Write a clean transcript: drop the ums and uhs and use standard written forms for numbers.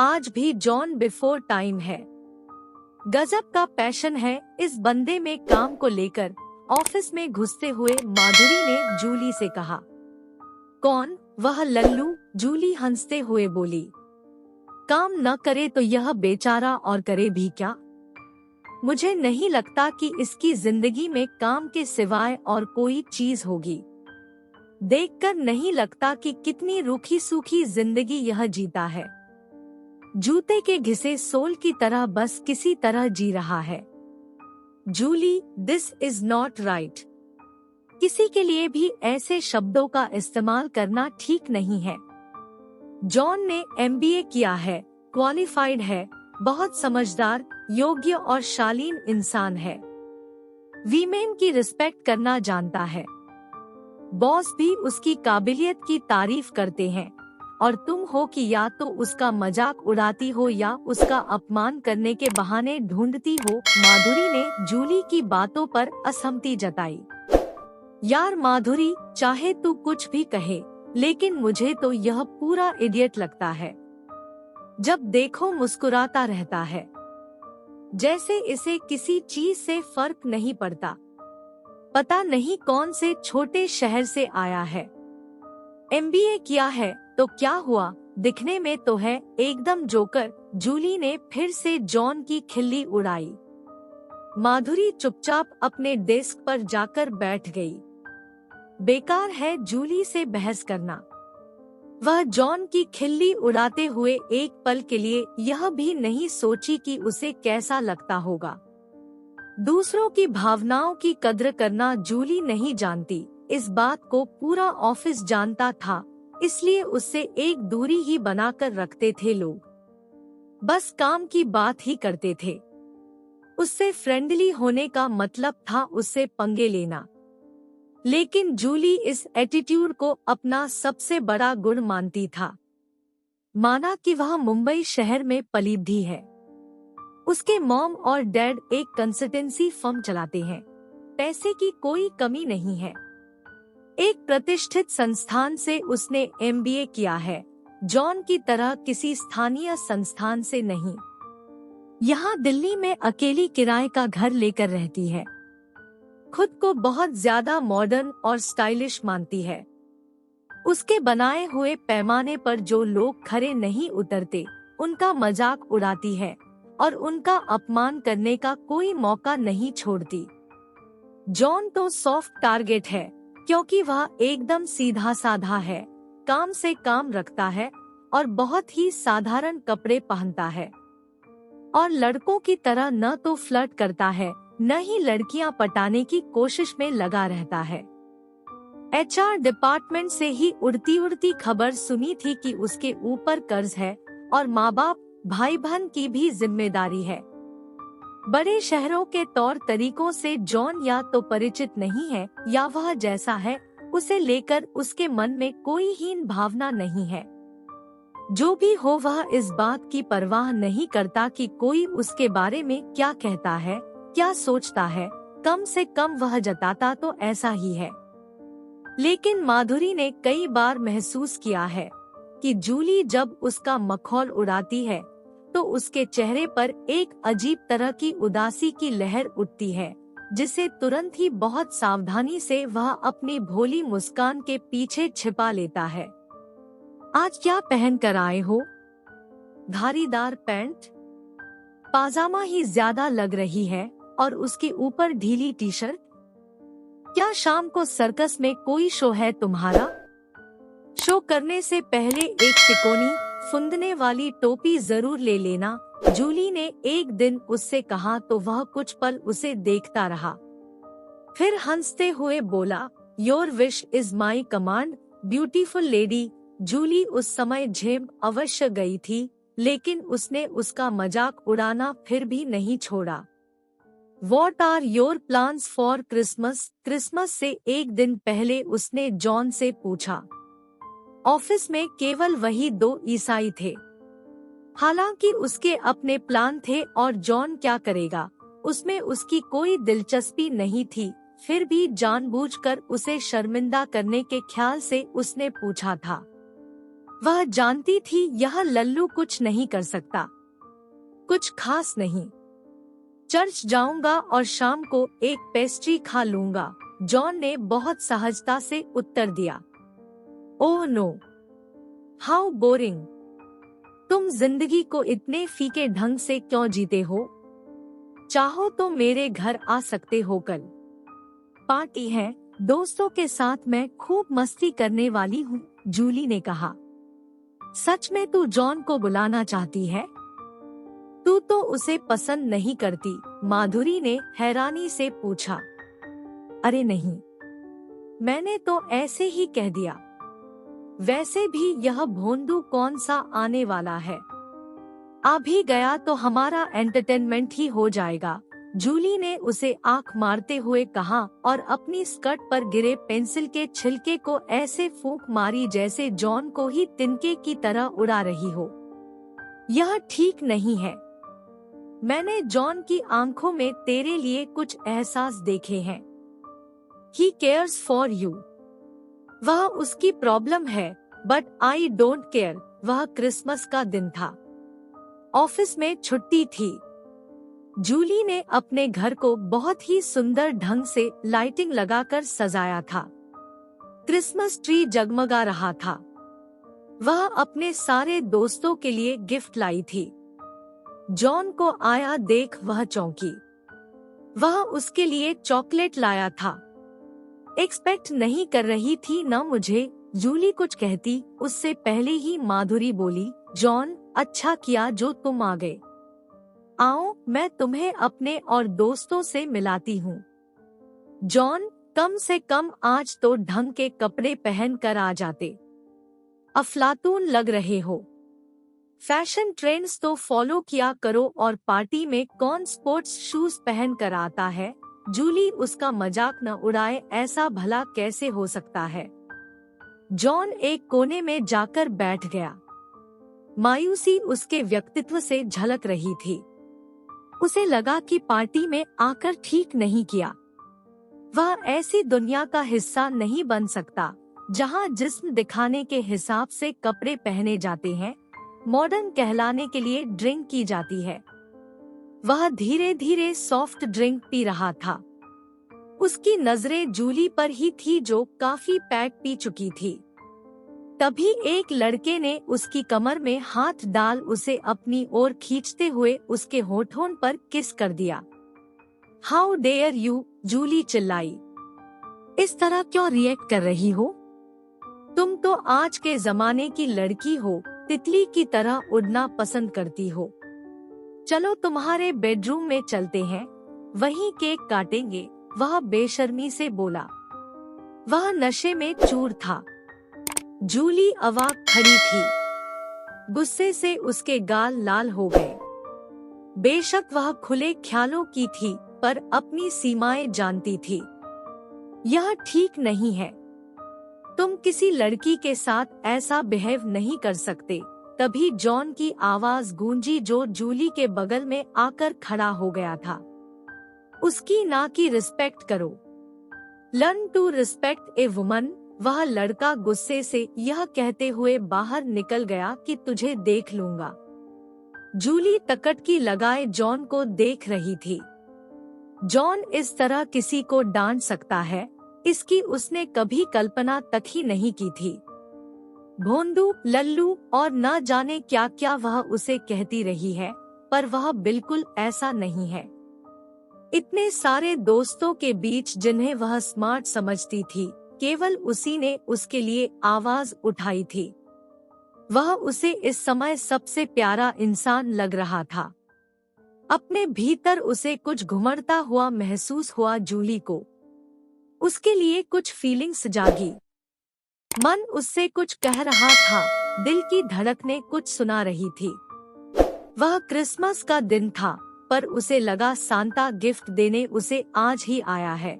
आज भी John before time है। गजब का पैशन है इस बंदे में काम को लेकर। ऑफिस में घुसते हुए माधुरी ने जूली से कहा। कौन? वह लल्लू? जूली हंसते हुए बोली। काम न करे तो यह बेचारा और करे भी क्या? मुझे नहीं लगता कि इसकी जिंदगी में काम के सिवाय और कोई चीज होगी। देखकर नहीं लगता कि कितनी रूखी सूखी जिंदगी यह जीता है। जूते के घिसे सोल की तरह बस किसी तरह जी रहा है। Julie, this is not right. किसी के लिए भी ऐसे शब्दों का इस्तेमाल करना ठीक नहीं है। जॉन ने MBA किया है, क्वालिफाइड है, बहुत समझदार, योग्य और शालीन इंसान है। वीमेन की रिस्पेक्ट करना जानता है। बॉस भी उसकी काबिलियत की तारीफ करते हैं और तुम हो कि या तो उसका मजाक उड़ाती हो या उसका अपमान करने के बहाने ढूंढती हो। माधुरी ने जूली की बातों पर असहमति जताई। यार माधुरी, चाहे तू कुछ भी कहे, लेकिन मुझे तो यह पूरा इडियट लगता है। जब देखो मुस्कुराता रहता है, जैसे इसे किसी चीज से फर्क नहीं पड़ता। पता नहीं कौन से छोटे शहर से आया है। MBA किया है तो क्या हुआ, दिखने में तो है एकदम जोकर। जूली ने फिर से जॉन की खिल्ली उड़ाई। माधुरी चुपचाप अपने डेस्क पर जाकर बैठ गई। बेकार है जूली से बहस करना। वह जॉन की खिल्ली उड़ाते हुए एक पल के लिए यह भी नहीं सोची कि उसे कैसा लगता होगा। दूसरों की भावनाओं की कद्र करना जूली नहीं जानती, इस बात को पूरा ऑफिस जानता था, इसलिए उससे एक दूरी ही बनाकर रखते थे लोग। बस काम की बात ही करते थे। उससे फ्रेंडली होने का मतलब था उससे पंगे लेना। लेकिन जूली इस एटीट्यूड को अपना सबसे बड़ा गुण मानती था। माना कि वह मुंबई शहर में पली-बढ़ी है। उसके मॉम और डैड एक कंसल्टेंसी फर्म चलाते हैं। पैसे की कोई कमी नहीं है। एक प्रतिष्ठित संस्थान से उसने MBA किया है, जॉन की तरह किसी स्थानीय संस्थान से नहीं। यहाँ दिल्ली में अकेली किराए का घर लेकर रहती है। खुद को बहुत ज्यादा मॉडर्न और स्टाइलिश मानती है। उसके बनाए हुए पैमाने पर जो लोग खरे नहीं उतरते, उनका मजाक उड़ाती है और उनका अपमान करने का कोई मौका नहीं छोड़ती। जॉन तो सॉफ्ट टारगेट है, क्योंकि वह एकदम सीधा साधा है, काम से काम रखता है और बहुत ही साधारण कपड़े पहनता है। और लड़कों की तरह न तो फ्लर्ट करता है, न ही लड़कियां पटाने की कोशिश में लगा रहता है। HR डिपार्टमेंट से ही उड़ती उड़ती खबर सुनी थी कि उसके ऊपर कर्ज है और माँ बाप भाई बहन की भी जिम्मेदारी है। बड़े शहरों के तौर तरीकों से जॉन या तो परिचित नहीं है या वह जैसा है उसे लेकर उसके मन में कोई हीन भावना नहीं है। जो भी हो, वह इस बात की परवाह नहीं करता कि कोई उसके बारे में क्या कहता है, क्या सोचता है। कम से कम वह जताता तो ऐसा ही है। लेकिन माधुरी ने कई बार महसूस किया है कि जूली जब उसका मखौल उड़ाती है तो उसके चेहरे पर एक अजीब तरह की उदासी की लहर उठती है, जिसे तुरंत ही बहुत सावधानी से वह अपनी भोली मुस्कान के पीछे छिपा लेता है। आज क्या पहन कर आए हो? धारीदार पैंट? पाजामा ही ज्यादा लग रही है और उसके ऊपर ढीली टी-शर्ट। क्या शाम को सर्कस में कोई शो है तुम्हारा? शो करने से पहले एक तिकोनी फुंदने वाली टोपी जरूर ले लेना, जूली ने एक दिन उससे कहा तो वह कुछ पल उसे देखता रहा। फिर हंसते हुए बोला, your wish is my command beautiful lady. Julie उस समय झेप अवश्य गई थी, लेकिन उसने उसका मजाक उड़ाना फिर भी नहीं छोड़ा। What are your plans for Christmas? Christmas से एक दिन पहले उसने जॉन से पूछा। ऑफिस में केवल वही 2 ईसाई थे। हालांकि उसके अपने प्लान थे और जॉन क्या करेगा, उसमें उसकी कोई दिलचस्पी नहीं थी। फिर भी जानबूझकर उसे शर्मिंदा करने के ख्याल से उसने पूछा था। वह जानती थी यह लल्लू कुछ नहीं कर सकता, कुछ खास नहीं। चर्च जाऊंगा और शाम को एक पेस्ट्री खा लूंगा, जॉन ने बहुत सहजता से उत्तर दिया। Oh no, how boring. तुम जिंदगी को इतने फीके ढंग से क्यों जीते हो? चाहो तो मेरे घर आ सकते हो, कल पार्टी है, दोस्तों के साथ मैं खूब मस्ती करने वाली हूँ, जूली ने कहा। सच में तू जॉन को बुलाना चाहती है? तू तो उसे पसंद नहीं करती, माधुरी ने हैरानी से पूछा। अरे नहीं, मैंने तो ऐसे ही कह दिया। वैसे भी यह भोंदू कौन सा आने वाला है, आ भी गया तो हमारा एंटरटेनमेंट ही हो जाएगा, जूली ने उसे आंख मारते हुए कहा और अपनी स्कर्ट पर गिरे पेंसिल के छिलके को ऐसे फूंक मारी जैसे जॉन को ही तिनके की तरह उड़ा रही हो। यह ठीक नहीं है। मैंने जॉन की आंखों में तेरे लिए कुछ एहसास देखे हैं। He cares for you। वह उसकी प्रॉब्लम है, बट आई डोंट केयर। वह क्रिसमस का दिन था, ऑफिस में छुट्टी थी। जूली ने अपने घर को बहुत ही सुंदर ढंग से लाइटिंग लगाकर सजाया था। क्रिसमस ट्री जगमगा रहा था। वह अपने सारे दोस्तों के लिए गिफ्ट लाई थी। जॉन को आया देख वह चौंकी। वह उसके लिए चॉकलेट लाया था। एक्सपेक्ट नहीं कर रही थी न मुझे, जूली कुछ कहती उससे पहले ही माधुरी बोली, जॉन, अच्छा किया जो तुम आ गए। आओ, मैं तुम्हें अपने और दोस्तों से मिलाती हूँ। जॉन, कम से कम आज तो ढंग के कपड़े पहन कर आ जाते। अफलातून लग रहे हो। फैशन ट्रेंड्स तो फॉलो किया करो और पार्टी में कौन स्पोर्ट्स शूज पहन कर आता है। जूली उसका मजाक न उड़ाए, ऐसा भला कैसे हो सकता है। जॉन एक कोने में जाकर बैठ गया। मायूसी उसके व्यक्तित्व से झलक रही थी। उसे लगा कि पार्टी में आकर ठीक नहीं किया। वह ऐसी दुनिया का हिस्सा नहीं बन सकता जहां जिस्म दिखाने के हिसाब से कपड़े पहने जाते हैं, मॉडर्न कहलाने के लिए ड्रिंक की जाती है। वह धीरे धीरे सॉफ्ट ड्रिंक पी रहा था। उसकी नजरें जूली पर ही थी जो काफी पैक पी चुकी थी। तभी एक लड़के ने उसकी कमर में हाथ डाल उसे अपनी ओर खींचते हुए उसके होठों पर किस कर दिया। हाउ डेयर यू, जूली चिल्लाई। इस तरह क्यों रिएक्ट कर रही हो? तुम तो आज के जमाने की लड़की हो, तितली की तरह उड़ना पसंद करती हो। चलो तुम्हारे बेडरूम में चलते हैं, वहीं केक काटेंगे, वह बेशर्मी से बोला। वह नशे में चूर था। जूली अवाक खड़ी थी। गुस्से से उसके गाल लाल हो गए। बेशक वह खुले ख्यालों की थी, पर अपनी सीमाएं जानती थी। यह ठीक नहीं है। तुम किसी लड़की के साथ ऐसा बिहेव नहीं कर सकते। तभी जॉन की आवाज गूंजी जो जूली के बगल में आकर खड़ा हो गया था। उसकी ना की रिस्पेक्ट करो। Learn to respect a woman. वह लड़का गुस्से से यह कहते हुए बाहर निकल गया कि तुझे देख लूंगा। जूली तकटकी लगाए जॉन को देख रही थी। जॉन इस तरह किसी को डांट सकता है, इसकी उसने कभी कल्पना तक ही नहीं की थी। भोंदू, लल्लू और न जाने क्या क्या वह उसे कहती रही है, पर वह बिल्कुल ऐसा नहीं है। इतने सारे दोस्तों के बीच जिन्हें वह स्मार्ट समझती थी, केवल उसी ने उसके लिए आवाज उठाई थी। वह उसे इस समय सबसे प्यारा इंसान लग रहा था। अपने भीतर उसे कुछ घुमड़ता हुआ महसूस हुआ। जूली को उसके लिए कुछ फीलिंग्स जागी। मन उससे कुछ कह रहा था, दिल की धड़कनें कुछ सुना रही थी। वह क्रिसमस का दिन था, पर उसे लगा सांता गिफ्ट देने उसे आज ही आया है।